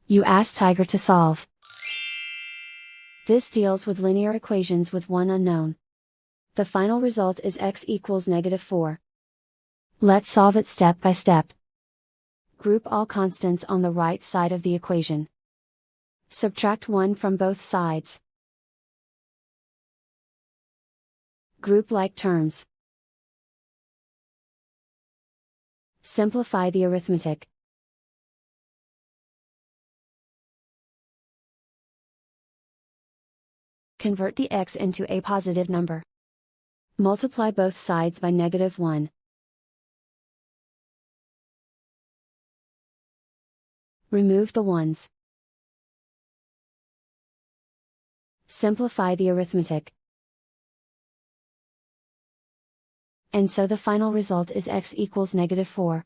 You ask Tiger to solve. This deals with linear equations with one unknown. The final result is x equals -4. Let's solve it step by step. Group all constants on the right side of the equation. Subtract 1 from both sides. Group like terms. Simplify the arithmetic. Convert the x into a positive number. Multiply both sides by -1. Remove the ones. Simplify the arithmetic. And so the final result is x equals -4.